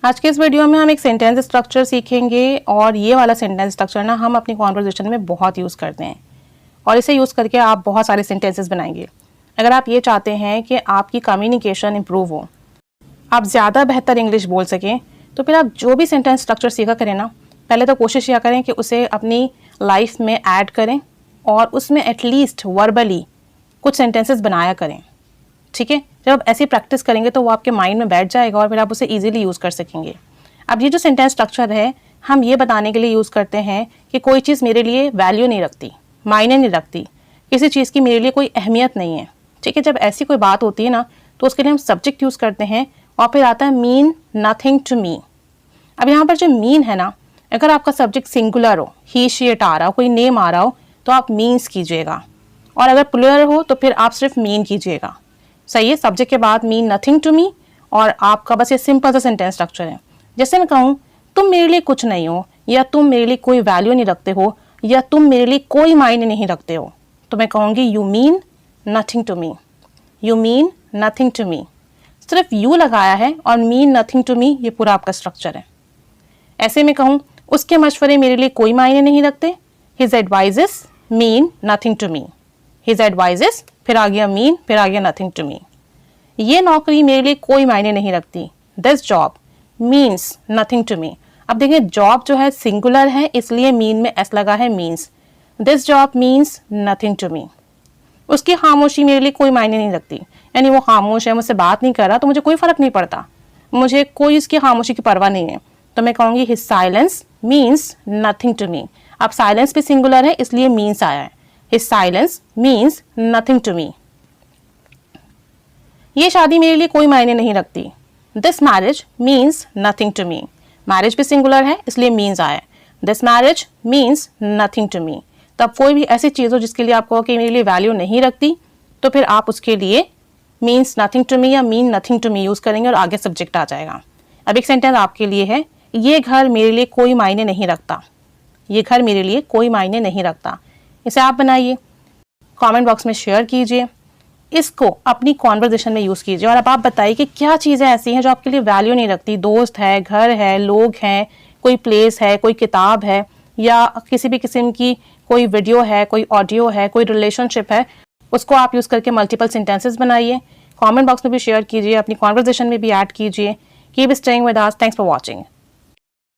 आज के इस वीडियो में हम एक सेंटेंस स्ट्रक्चर सीखेंगे और ये वाला सेंटेंस स्ट्रक्चर ना हम अपनी कॉन्वर्जेशन में बहुत यूज़ करते हैं और इसे यूज़ करके आप बहुत सारे सेंटेंसेस बनाएंगे। अगर आप ये चाहते हैं कि आपकी कम्युनिकेशन इंप्रूव हो, आप ज़्यादा बेहतर इंग्लिश बोल सकें, तो फिर आप जो भी सेंटेंस स्ट्रक्चर सीखा करें ना, पहले तो कोशिश यह करें कि उसे अपनी लाइफ में ऐड करें और उसमें एटलीस्ट वर्बली कुछ सेंटेंसेस बनाया करें। ठीक है, जब आप ऐसी प्रैक्टिस करेंगे तो वो आपके माइंड में बैठ जाएगा और फिर आप उसे इजीली यूज़ कर सकेंगे। अब ये जो सेंटेंस स्ट्रक्चर है, हम ये बताने के लिए यूज़ करते हैं कि कोई चीज़ मेरे लिए वैल्यू नहीं रखती, मायने नहीं रखती, किसी चीज़ की मेरे लिए कोई अहमियत नहीं है। ठीक है, जब ऐसी कोई बात होती है ना, तो उसके लिए हम सब्जेक्ट यूज़ करते हैं और फिर आता है मीन नथिंग टू मी। अब यहाँ पर जो मीन है ना, अगर आपका सब्जेक्ट सिंगुलर हो, ही शी इट आ रहा हो, कोई नेम आ रहा हो, तो आप मीन्स कीजिएगा, और अगर प्लूरल हो तो फिर आप सिर्फ मीन कीजिएगा। सही है, सब्जेक्ट के बाद मीन नथिंग टू मी और आपका बस ये सिंपल सा सेंटेंस स्ट्रक्चर है। जैसे मैं कहूँ तुम मेरे लिए कुछ नहीं हो, या तुम मेरे लिए कोई वैल्यू नहीं रखते हो, या तुम मेरे लिए कोई मायने नहीं रखते हो, तो मैं कहूँगी you mean nothing to me. You mean nothing to me, सिर्फ यू लगाया है और मीन नथिंग टू मी ये पूरा आपका स्ट्रक्चर है। ऐसे में कहूँ उसके मशवरे मेरे लिए कोई मायने नहीं रखते, his advices mean nothing to me. His advices, फिर आ गया मीन, फिर आ गया नथिंग टू मी। ये नौकरी मेरे लिए कोई मायने नहीं रखती, this job means nothing to me. अब देखिए जॉब जो है सिंगुलर है, इसलिए मीन में एस लगा है, means. This job means nothing to me. उसकी खामोशी मेरे लिए कोई मायने नहीं रखती, यानी वो खामोश है, मुझसे बात नहीं कर रहा, तो मुझे कोई फर्क नहीं पड़ता, मुझे कोई उसकी खामोशी की परवाह नहीं है, तो मैं कहूँगी his silence means nothing to me. अब साइलेंस भी सिंगुलर है, इसलिए मीन्स आया है, his silence means nothing to me. ये शादी मेरे लिए कोई मायने नहीं रखती, this marriage means nothing to me. Marriage भी सिंगुलर है, इसलिए मीन्स आया, this marriage means nothing to me. तब कोई भी ऐसी चीज़ हो जिसके लिए आप कहो कि मेरे लिए वैल्यू नहीं रखती, तो फिर आप उसके लिए मीन्स नथिंग टू मी या mean nothing to me use करेंगे और आगे सब्जेक्ट आ जाएगा। अब एक सेंटेंस आपके लिए है, ये घर मेरे लिए कोई मायने नहीं रखता। ये घर मेरे लिए कोई मायने नहीं रखता, इसे आप बनाइए, कमेंट बॉक्स में शेयर कीजिए, इसको अपनी कॉन्वर्जेशन में यूज़ कीजिए और अब आप बताइए कि क्या चीज़ें ऐसी हैं जो आपके लिए वैल्यू नहीं रखती। दोस्त है, घर है, लोग हैं, कोई प्लेस है, कोई किताब है, या किसी भी किस्म की कोई वीडियो है, कोई ऑडियो है, कोई रिलेशनशिप है, उसको आप यूज़ करके मल्टीपल सेंटेंसेस बनाइए। कमेंट बॉक्स में भी शेयर कीजिए, अपनी कॉन्वर्जेशन में भी ऐड कीजिए। Keep staying with us, thanks for watching.